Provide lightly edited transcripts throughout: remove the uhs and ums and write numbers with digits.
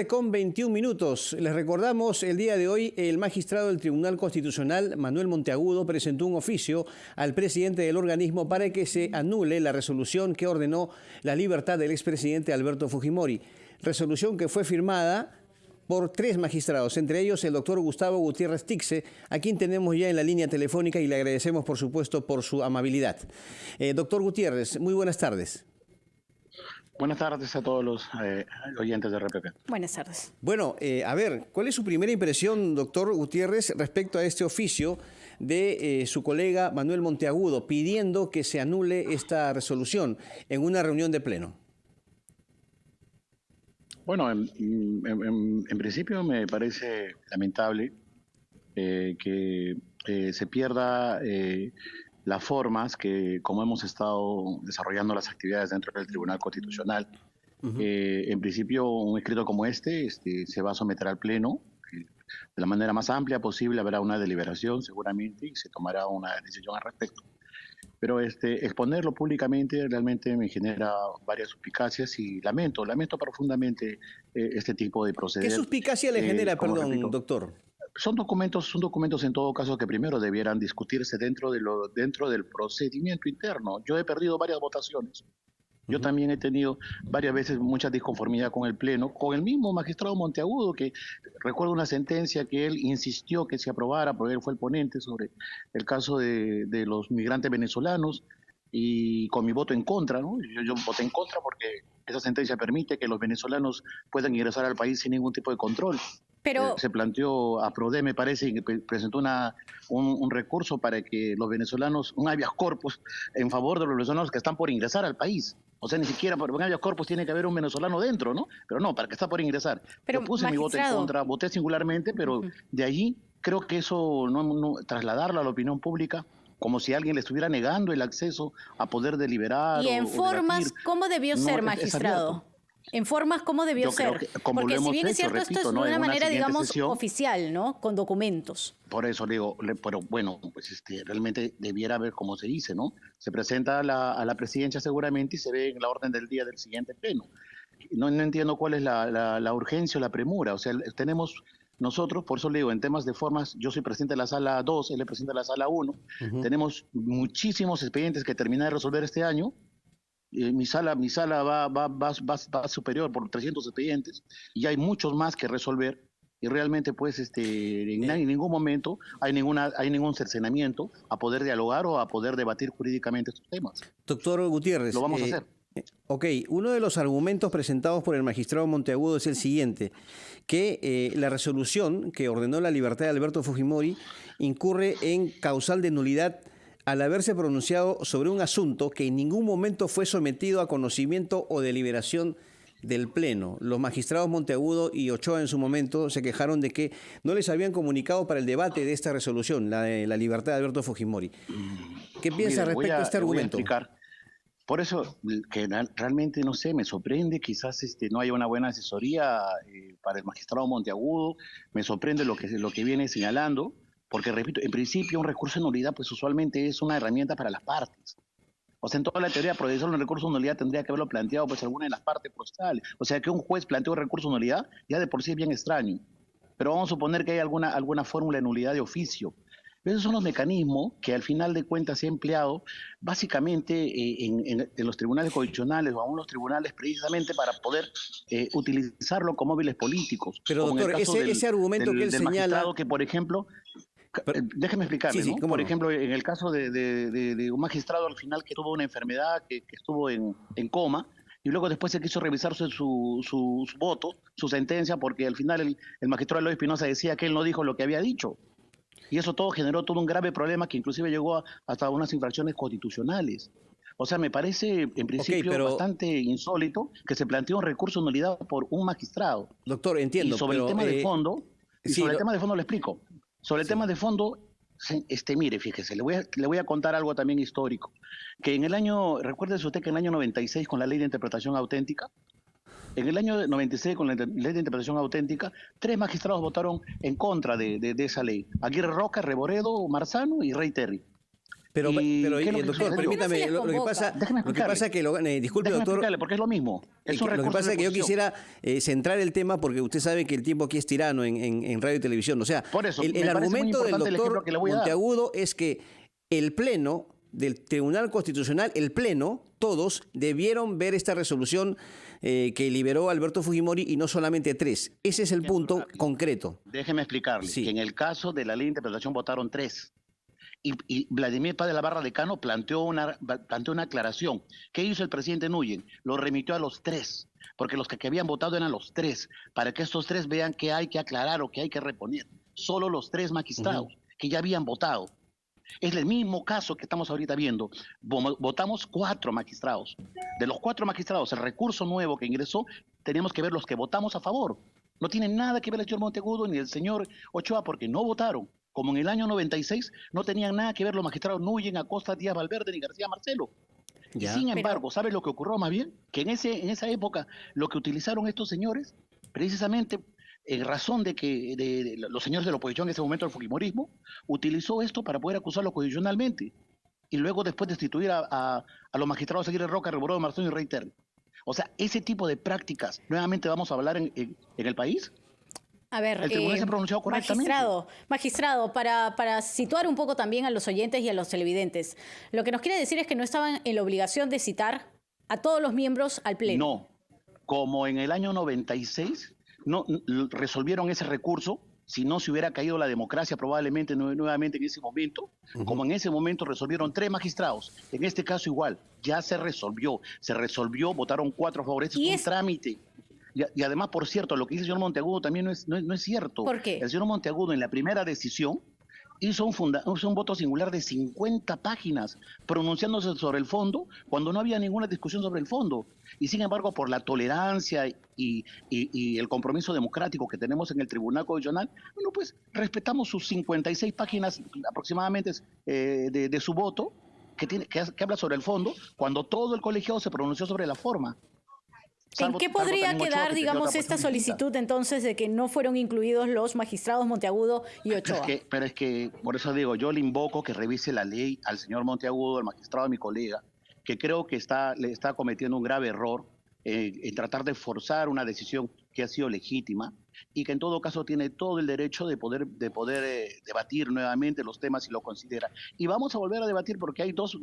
Con 21 minutos. Les recordamos, el día de hoy el magistrado del Tribunal Constitucional, Manuel Monteagudo, presentó un oficio al presidente del organismo para que se anule la resolución que ordenó la libertad del expresidente Alberto Fujimori. Resolución que fue firmada por 3 magistrados, entre ellos el doctor Gustavo Gutiérrez Tixe, a quien tenemos ya en la línea telefónica y le agradecemos, por supuesto, por su amabilidad. Doctor Gutiérrez, muy buenas tardes. Buenas tardes a todos los oyentes de RPP. Buenas tardes. Bueno, a ver, ¿cuál es su primera impresión, doctor Gutiérrez, respecto a este oficio de su colega Manuel Monteagudo pidiendo que se anule esta resolución en una reunión de pleno? Bueno, en principio me parece lamentable que se pierda las formas que, como hemos estado desarrollando las actividades dentro del Tribunal Constitucional. En principio, un escrito como este se va a someter al Pleno. De la manera más amplia posible habrá una deliberación seguramente y se tomará una decisión al respecto. Pero exponerlo públicamente realmente me genera varias suspicacias y lamento profundamente este tipo de proceder. ¿Qué suspicacia le genera, perdón, repito, doctor? Son documentos en todo caso que primero debieran discutirse dentro del procedimiento interno. Yo he perdido varias votaciones. Yo también he tenido varias veces mucha disconformidad con el Pleno, con el mismo magistrado Monteagudo, que recuerdo una sentencia que él insistió que se aprobara, porque él fue el ponente sobre el caso de los migrantes venezolanos, y con mi voto en contra, ¿no? Yo voté en contra porque esa sentencia permite que los venezolanos puedan ingresar al país sin ningún tipo de control. Pero Se planteó a PRODE, me parece, y presentó un recurso para que los venezolanos, un habeas corpus en favor de los venezolanos que están por ingresar al país. O sea, ni siquiera por un habeas corpus tiene que haber un venezolano dentro, ¿no? Pero no, para que está por ingresar. Pero, yo puse mi voto en contra, voté singularmente, pero de allí creo que eso, trasladarlo a la opinión pública, como si alguien le estuviera negando el acceso a poder deliberar. Y en o formas, debatir, ¿cómo debió ser, magistrado? En formas, ¿cómo debió ser? Porque si bien es cierto, esto es de una manera, digamos, oficial, ¿no? Con documentos. Por eso digo, pero bueno, pues realmente debiera haber, como se dice, ¿no? Se presenta a la presidencia seguramente y se ve en la orden del día del siguiente pleno. No entiendo cuál es la urgencia o la premura. O sea, tenemos nosotros, por eso le digo, en temas de formas, yo soy presidente de la sala 2, él es presidente de la sala 1, tenemos muchísimos expedientes que terminar de resolver este año. Mi sala va superior por 300 expedientes y hay muchos más que resolver y realmente pues en ningún momento hay ningún cercenamiento a poder dialogar o a poder debatir jurídicamente estos temas. Doctor Gutiérrez, lo vamos a hacer. Ok, uno de los argumentos presentados por el magistrado Monteagudo es el siguiente, que la resolución que ordenó la libertad de Alberto Fujimori incurre en causal de nulidad al haberse pronunciado sobre un asunto que en ningún momento fue sometido a conocimiento o deliberación del Pleno. Los magistrados Monteagudo y Ochoa en su momento se quejaron de que no les habían comunicado para el debate de esta resolución, la de la libertad de Alberto Fujimori. ¿Qué piensa respecto a este argumento? Por eso, que realmente, no sé, me sorprende, quizás no haya una buena asesoría para el magistrado Monteagudo, me sorprende lo que viene señalando, porque, repito, en principio un recurso de nulidad pues usualmente es una herramienta para las partes. O sea, en toda la teoría procesal un recurso de nulidad tendría que haberlo planteado pues alguna de las partes procesales. O sea, que un juez plantee un recurso de nulidad ya de por sí es bien extraño. Pero vamos a suponer que hay alguna fórmula de nulidad de oficio. Esos son los mecanismos que al final de cuentas se ha empleado básicamente en los tribunales constitucionales o aún los tribunales precisamente para poder utilizarlo como móviles políticos. Pero doctor, ese argumento que él señala... que, por ejemplo, déjeme explicarle, sí, ¿no? Por ejemplo, en el caso de un magistrado al final que tuvo una enfermedad, que estuvo en coma, y luego después se quiso revisar su voto, su sentencia, porque al final el magistrado Eloy Espinosa decía que él no dijo lo que había dicho. Y eso todo generó todo un grave problema que inclusive llegó hasta unas infracciones constitucionales. O sea, me parece en principio bastante insólito que se planteó un recurso de nulidad por un magistrado. Doctor, entiendo. Y sobre el tema de fondo, el tema de fondo le explico. Sobre el tema de fondo, mire, fíjese, le voy a contar algo también histórico. Que en el año, recuérdese usted que en el año 96 con la ley de interpretación auténtica, en el año 96, con la ley de interpretación auténtica, 3 magistrados votaron en contra de esa ley. Aguirre Roca, Reboredo, Marzano y Rey Terry. Pero doctor, permítame, lo que pasa es que, disculpe, doctor, porque es lo mismo. Lo que pasa es que yo quisiera centrar el tema porque usted sabe que el tiempo aquí es tirano en radio y televisión. O sea, por eso, el argumento del doctor Monteagudo es que el Pleno del Tribunal Constitucional, todos debieron ver esta resolución que liberó Alberto Fujimori y no solamente 3. Ese es el punto concreto. Déjeme explicarle que en el caso de la ley de interpretación votaron 3. Y Vladimir Paz de la Barra Decano planteó una aclaración. ¿Qué hizo el presidente Núñez? Lo remitió a los 3, porque los que habían votado eran los 3, para que estos 3 vean qué hay que aclarar o qué hay que reponer. Solo los 3 magistrados que ya habían votado. Es el mismo caso que estamos ahorita viendo. Votamos 4 magistrados. De los 4 magistrados, el recurso nuevo que ingresó, tenemos que ver los que votamos a favor. No tiene nada que ver el señor Monteagudo ni el señor Ochoa porque no votaron. Como en el año 96 no tenían nada que ver los magistrados Núñez, Acosta, Díaz Valverde ni García Marcelo. Ya. Sin embargo, ¿sabe lo que ocurrió más bien? Que en esa época lo que utilizaron estos señores, precisamente en razón de que los señores de la oposición en ese momento del fujimorismo, utilizó esto para poder acusarlo constitucionalmente y luego después destituir a los magistrados Aguirre Roca, Reboró, Marzón y Reiter. O sea, ese tipo de prácticas, nuevamente vamos a hablar en el país. A ver, el tribunal se ha pronunciado correctamente. Magistrado, para situar un poco también a los oyentes y a los televidentes, lo que nos quiere decir es que no estaban en la obligación de citar a todos los miembros al Pleno. No, como en el año 96 no resolvieron ese recurso, si no se hubiera caído la democracia probablemente nuevamente en ese momento, como en ese momento resolvieron 3 magistrados, en este caso igual, ya se resolvió, votaron 4 a favor, es un trámite. Y además, por cierto, lo que dice el señor Monteagudo también no es cierto. ¿Por qué? El señor Monteagudo en la primera decisión hizo un voto singular de 50 páginas pronunciándose sobre el fondo cuando no había ninguna discusión sobre el fondo. Y sin embargo, por la tolerancia y el compromiso democrático que tenemos en el Tribunal Constitucional, bueno, pues respetamos sus 56 páginas aproximadamente de su voto que habla sobre el fondo cuando todo el colegiado se pronunció sobre la forma. ¿En qué podría quedar, digamos, esta solicitud entonces de que no fueron incluidos los magistrados Monteagudo y Ochoa? Pero es que, por eso digo, yo le invoco que revise la ley al señor Monteagudo, al magistrado, a mi colega, que creo que le está cometiendo un grave error en tratar de forzar una decisión que ha sido legítima y que en todo caso tiene todo el derecho de poder debatir nuevamente los temas si lo considera. Y vamos a volver a debatir porque hay dos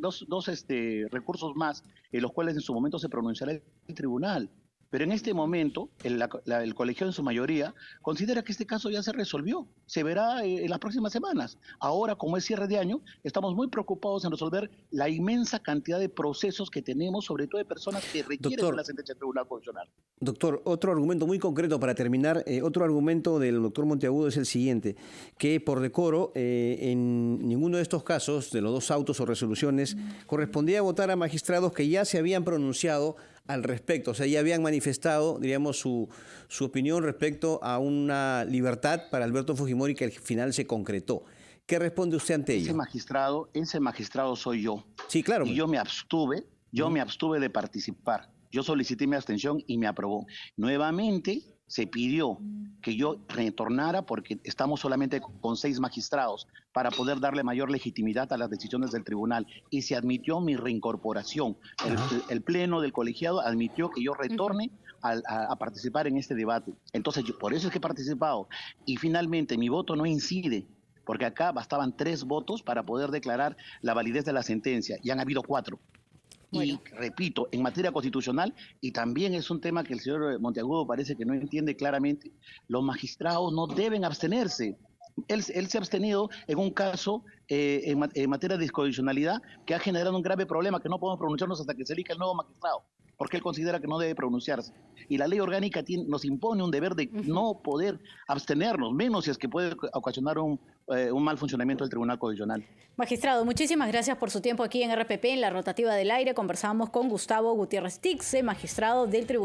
recursos más en los cuales en su momento se pronunciará el tribunal. Pero en este momento, el colegiado en su mayoría considera que este caso ya se resolvió. Se verá en las próximas semanas. Ahora, como es cierre de año, estamos muy preocupados en resolver la inmensa cantidad de procesos que tenemos, sobre todo de personas que requieren la sentencia del Tribunal Constitucional. Doctor, otro argumento muy concreto para terminar. Otro argumento del doctor Monteagudo es el siguiente, que por decoro, en ninguno de estos casos, de los 2 autos o resoluciones, correspondía votar a magistrados que ya se habían pronunciado al respecto, o sea, ya habían manifestado, diríamos, su opinión respecto a una libertad para Alberto Fujimori que al final se concretó. ¿Qué responde usted ante ello? Ese magistrado soy yo. Sí, claro. Y yo me abstuve de participar. Yo solicité mi abstención y me aprobó. Nuevamente se pidió que yo retornara porque estamos solamente con 6 magistrados para poder darle mayor legitimidad a las decisiones del tribunal y se admitió mi reincorporación. El pleno del colegiado admitió que yo retorne a participar en este debate. Entonces, por eso es que he participado y finalmente mi voto no incide porque acá bastaban 3 votos para poder declarar la validez de la sentencia y han habido 4. Bueno. Y repito, en materia constitucional, y también es un tema que el señor Monteagudo parece que no entiende claramente, los magistrados no deben abstenerse. Él se ha abstenido en un caso en materia de discondicionalidad que ha generado un grave problema, que no podemos pronunciarnos hasta que se elija el nuevo magistrado, porque él considera que no debe pronunciarse. Y la ley orgánica nos impone un deber de no poder abstenernos, menos si es que puede ocasionar un mal funcionamiento del Tribunal Constitucional. Magistrado, muchísimas gracias por su tiempo aquí en RPP, en la Rotativa del Aire. Conversamos con Gustavo Gutiérrez Tixe, magistrado del Tribunal